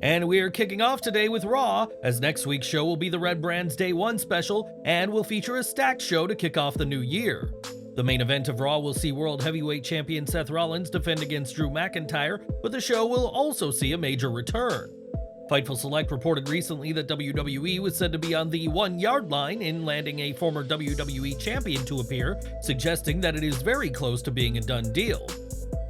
And we're kicking off today with Raw, as next week's show will be the Red Brand's Day 1 special and will feature a stacked show to kick off the new year. The main event of Raw will see World Heavyweight Champion Seth Rollins defend against Drew McIntyre, but the show will also see a major return. Fightful Select reported recently that WWE was said to be on the 1-yard line in landing a former WWE champion to appear, suggesting that it is very close to being a done deal.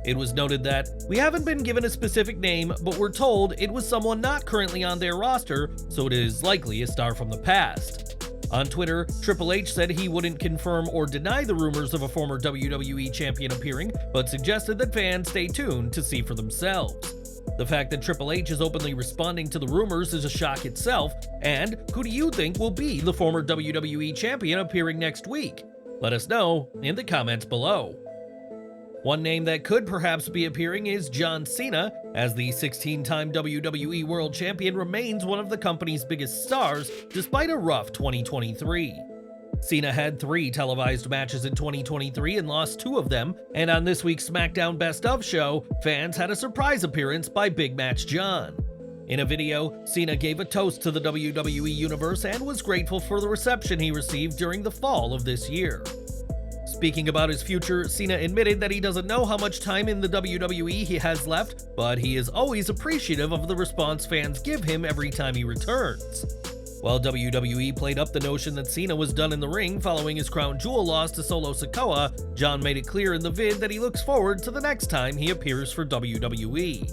It was noted that, "We haven't been given a specific name, but we're told it was someone not currently on their roster, so it is likely a star from the past." On Twitter, Triple H said he wouldn't confirm or deny the rumors of a former WWE champion appearing, but suggested that fans stay tuned to see for themselves. The fact that Triple H is openly responding to the rumors is a shock itself, and who do you think will be the former WWE champion appearing next week? Let us know in the comments below. One name that could perhaps be appearing is John Cena, as the 16-time WWE World Champion remains one of the company's biggest stars despite a rough 2023. Cena had 3 televised matches in 2023 and lost 2 of them, and on this week's SmackDown Best Of show, fans had a surprise appearance by Big Match John. In a video, Cena gave a toast to the WWE Universe and was grateful for the reception he received during the fall of this year. Speaking about his future, Cena admitted that he doesn't know how much time in the WWE he has left, but he is always appreciative of the response fans give him every time he returns. While WWE played up the notion that Cena was done in the ring following his crown jewel loss to Solo Sikoa, John made it clear in the vid that he looks forward to the next time he appears for WWE.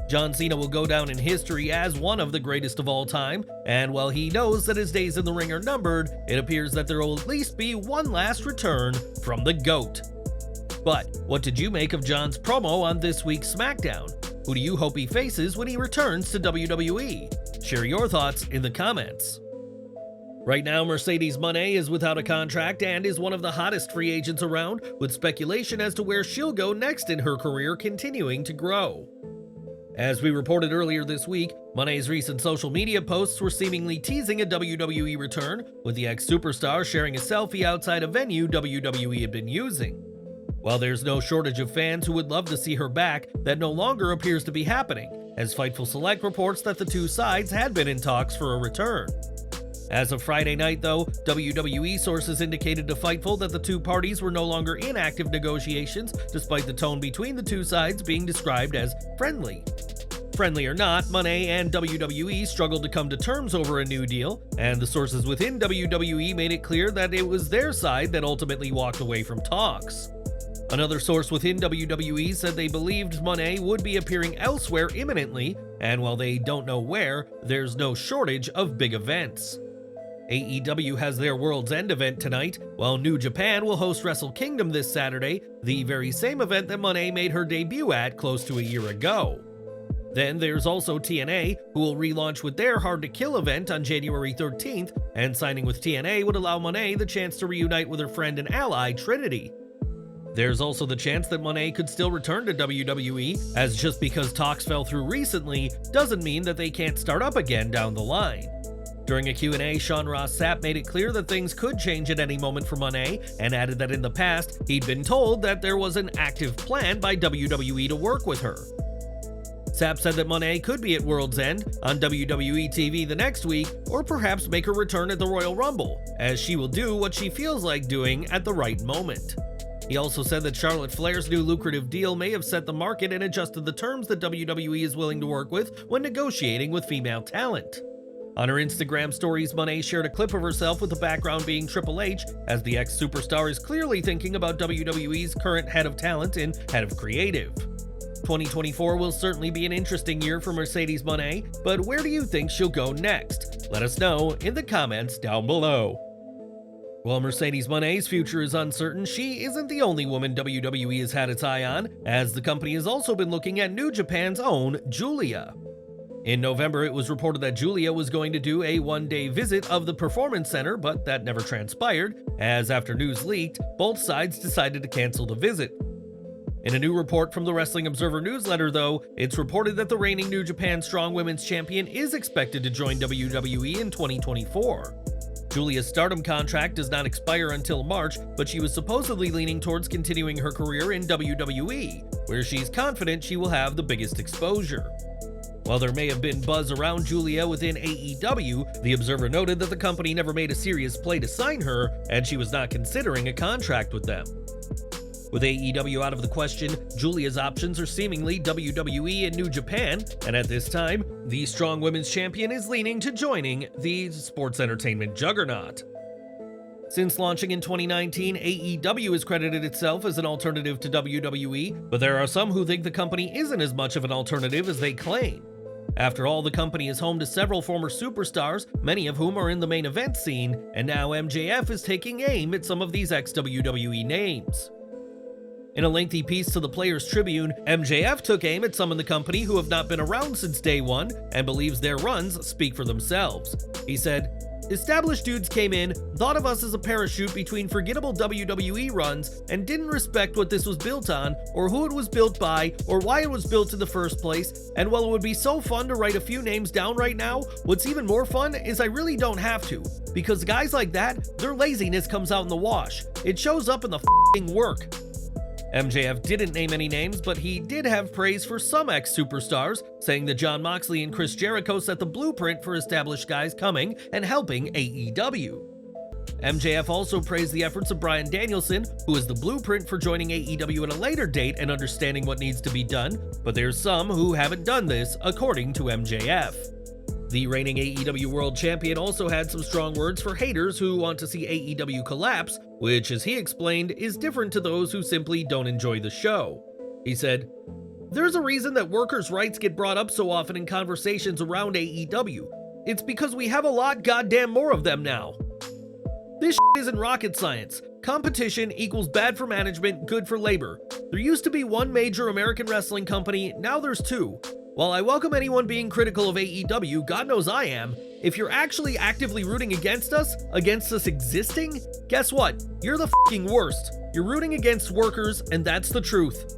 John Cena will go down in history as one of the greatest of all time, and while he knows that his days in the ring are numbered, it appears that there will at least be one last return from the GOAT. But what did you make of John's promo on this week's SmackDown? Who do you hope he faces when he returns to WWE? Share your thoughts in the comments. Right now, Mercedes Mone is without a contract and is one of the hottest free agents around, with speculation as to where she'll go next in her career continuing to grow. As we reported earlier this week, Mone's recent social media posts were seemingly teasing a WWE return, with the ex-superstar sharing a selfie outside a venue WWE had been using. While there's no shortage of fans who would love to see her back, that no longer appears to be happening, as Fightful Select reports that the two sides had been in talks for a return. As of Friday night, though, WWE sources indicated to Fightful that the two parties were no longer in active negotiations, despite the tone between the two sides being described as friendly. Friendly or not, Mone and WWE struggled to come to terms over a new deal, and the sources within WWE made it clear that it was their side that ultimately walked away from talks. Another source within WWE said they believed Mone would be appearing elsewhere imminently, and while they don't know where, there's no shortage of big events. AEW has their World's End event tonight, while New Japan will host Wrestle Kingdom this Saturday, the very same event that Mone made her debut at close to a year ago. Then there's also TNA, who will relaunch with their Hard to Kill event on January 13th, and signing with TNA would allow Mone the chance to reunite with her friend and ally Trinity. There's also the chance that Mone could still return to WWE, as just because talks fell through recently doesn't mean that they can't start up again down the line. During a Q&A, Sean Ross Sapp made it clear that things could change at any moment for Mone, and added that in the past, he'd been told that there was an active plan by WWE to work with her. Sapp said that Mone could be at World's End, on WWE TV the next week, or perhaps make her return at the Royal Rumble, as she will do what she feels like doing at the right moment. He also said that Charlotte Flair's new lucrative deal may have set the market and adjusted the terms that WWE is willing to work with when negotiating with female talent. On her Instagram stories, Mone shared a clip of herself with the background being Triple H, as the ex-superstar is clearly thinking about WWE's current head of talent and head of creative. 2024 will certainly be an interesting year for Mercedes Mone, but where do you think she'll go next? Let us know in the comments down below. While Mercedes Mone's future is uncertain, she isn't the only woman WWE has had its eye on, as the company has also been looking at New Japan's own Giulia. In November, it was reported that Giulia was going to do a one-day visit of the Performance Center, but that never transpired, as after news leaked, both sides decided to cancel the visit. In a new report from the Wrestling Observer newsletter, though, it's reported that the reigning New Japan Strong Women's Champion is expected to join WWE in 2024. Giulia's Stardom contract does not expire until March, but she was supposedly leaning towards continuing her career in WWE, where she's confident she will have the biggest exposure. While there may have been buzz around Julia within AEW, the Observer noted that the company never made a serious play to sign her, and she was not considering a contract with them. With AEW out of the question, Julia's options are seemingly WWE and New Japan, and at this time, the strong women's champion is leaning to joining the sports entertainment juggernaut. Since launching in 2019, AEW has credited itself as an alternative to WWE, but there are some who think the company isn't as much of an alternative as they claim. After all, the company is home to several former superstars, many of whom are in the main event scene, and now MJF is taking aim at some of these ex-WWE names. In a lengthy piece to the Players Tribune, MJF took aim at some in the company who have not been around since day one and believes their runs speak for themselves. He said, "Established dudes came in, thought of us as a parachute between forgettable WWE runs, and didn't respect what this was built on, or who it was built by, or why it was built in the first place, and while it would be so fun to write a few names down right now, what's even more fun is I really don't have to, because guys like that, their laziness comes out in the wash. It shows up in the f***ing work." MJF didn't name any names, but he did have praise for some ex-superstars, saying that Jon Moxley and Chris Jericho set the blueprint for established guys coming and helping AEW. MJF also praised the efforts of Bryan Danielson, who is the blueprint for joining AEW at a later date and understanding what needs to be done, but there's some who haven't done this, according to MJF. The reigning AEW World Champion also had some strong words for haters who want to see AEW collapse, which, as he explained, is different to those who simply don't enjoy the show. He said, "There's a reason that workers' rights get brought up so often in conversations around AEW. It's because we have a lot goddamn more of them now. This shit isn't rocket science. Competition equals bad for management, good for labor. There used to be one major American wrestling company, now there's two. While I welcome anyone being critical of AEW, God knows I am, if you're actually actively rooting against us existing, guess what? You're the f***ing worst. You're rooting against workers, and that's the truth."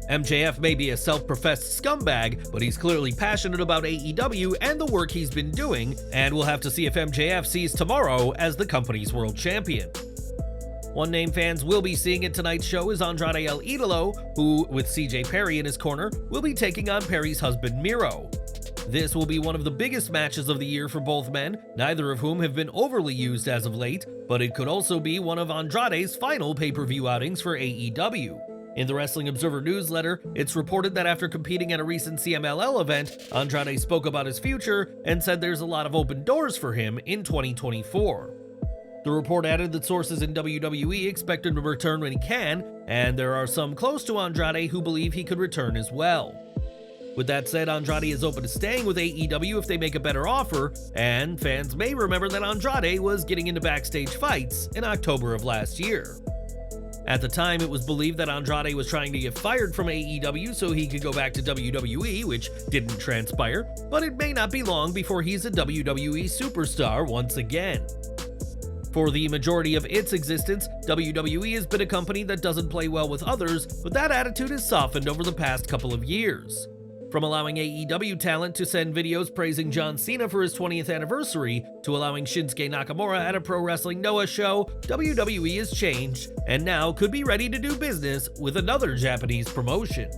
MJF may be a self-professed scumbag, but he's clearly passionate about AEW and the work he's been doing, and we'll have to see if MJF sees tomorrow as the company's world champion. One name fans will be seeing at tonight's show is Andrade El Idolo, who, with CJ Perry in his corner, will be taking on Perry's husband Miro. This will be one of the biggest matches of the year for both men, neither of whom have been overly used as of late, but it could also be one of Andrade's final pay-per-view outings for AEW. In the Wrestling Observer newsletter, it's reported that after competing at a recent CMLL event, Andrade spoke about his future and said there's a lot of open doors for him in 2024. The report added that sources in WWE expect him to return when he can, and there are some close to Andrade who believe he could return as well. With that said, Andrade is open to staying with AEW if they make a better offer, and fans may remember that Andrade was getting into backstage fights in October of last year. At the time, it was believed that Andrade was trying to get fired from AEW so he could go back to WWE, which didn't transpire, but it may not be long before he's a WWE superstar once again. For the majority of its existence, WWE has been a company that doesn't play well with others, but that attitude has softened over the past couple of years. From allowing AEW talent to send videos praising John Cena for his 20th anniversary, to allowing Shinsuke Nakamura at a Pro Wrestling Noah show, WWE has changed, and now could be ready to do business with another Japanese promotion.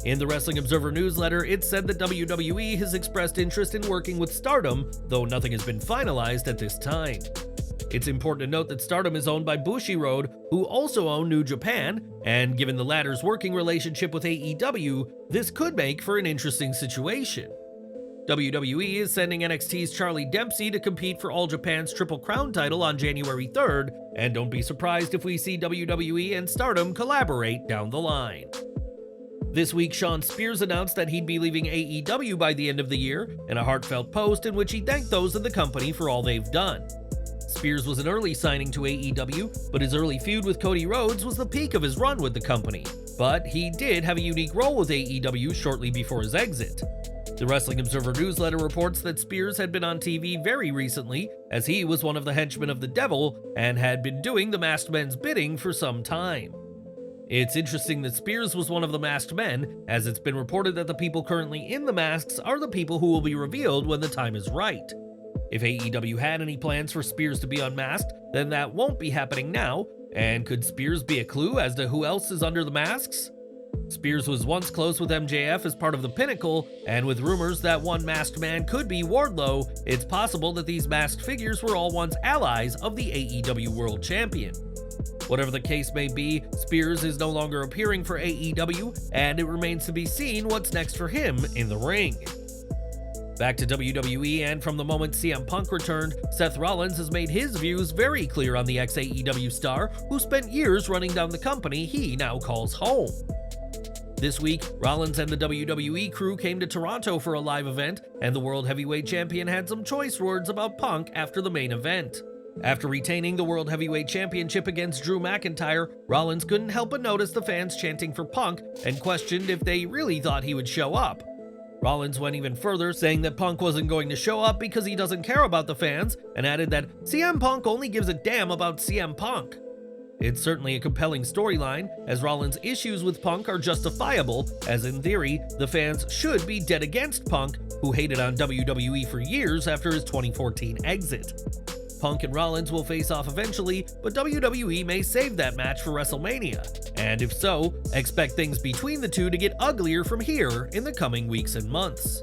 In the Wrestling Observer newsletter, it said that WWE has expressed interest in working with Stardom, though nothing has been finalized at this time. It's important to note that Stardom is owned by Bushiroad, who also own New Japan, and given the latter's working relationship with AEW, this could make for an interesting situation. WWE is sending NXT's Charlie Dempsey to compete for All Japan's Triple Crown title on January 3rd, and don't be surprised if we see WWE and Stardom collaborate down the line. This week, Shawn Spears announced that he'd be leaving AEW by the end of the year in a heartfelt post in which he thanked those in the company for all they've done. Spears was an early signing to AEW, but his early feud with Cody Rhodes was the peak of his run with the company. But he did have a unique role with AEW shortly before his exit. The Wrestling Observer newsletter reports that Spears had been on TV very recently, as he was one of the henchmen of the Devil and had been doing the Masked Men's bidding for some time. It's interesting that Spears was one of the Masked Men, as it's been reported that the people currently in the masks are the people who will be revealed when the time is right. If AEW had any plans for Spears to be unmasked, then that won't be happening now, and could Spears be a clue as to who else is under the masks? Spears was once close with MJF as part of the Pinnacle, and with rumors that one masked man could be Wardlow, it's possible that these masked figures were all once allies of the AEW World Champion. Whatever the case may be, Spears is no longer appearing for AEW, and it remains to be seen what's next for him in the ring. Back to WWE, and from the moment CM Punk returned, Seth Rollins has made his views very clear on the ex-AEW star who spent years running down the company he now calls home. This week, Rollins and the WWE crew came to Toronto for a live event, and the World Heavyweight Champion had some choice words about Punk after the main event. After retaining the World Heavyweight Championship against Drew McIntyre, Rollins couldn't help but notice the fans chanting for Punk and questioned if they really thought he would show up. Rollins went even further, saying that Punk wasn't going to show up because he doesn't care about the fans, and added that CM Punk only gives a damn about CM Punk. It's certainly a compelling storyline, as Rollins' issues with Punk are justifiable, as in theory, the fans should be dead against Punk, who hated on WWE for years after his 2014 exit. Punk and Rollins will face off eventually, but WWE may save that match for WrestleMania. And if so, expect things between the two to get uglier from here in the coming weeks and months.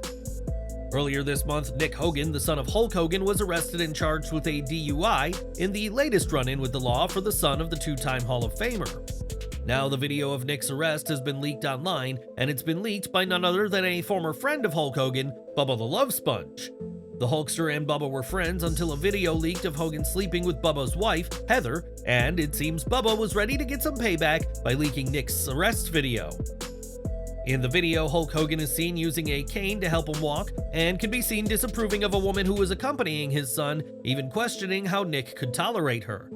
Earlier this month, Nick Hogan, the son of Hulk Hogan, was arrested and charged with a DUI in the latest run-in with the law for the son of the two-time Hall of Famer. Now the video of Nick's arrest has been leaked online, and it's been leaked by none other than a former friend of Hulk Hogan, Bubba the Love Sponge. The Hulkster and Bubba were friends until a video leaked of Hogan sleeping with Bubba's wife, Heather, and it seems Bubba was ready to get some payback by leaking Nick's arrest video. In the video, Hulk Hogan is seen using a cane to help him walk, and can be seen disapproving of a woman who was accompanying his son, even questioning how Nick could tolerate her.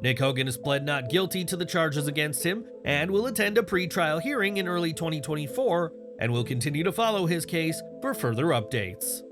Nick Hogan has pled not guilty to the charges against him, and will attend a pre-trial hearing in early 2024, and will continue to follow his case for further updates.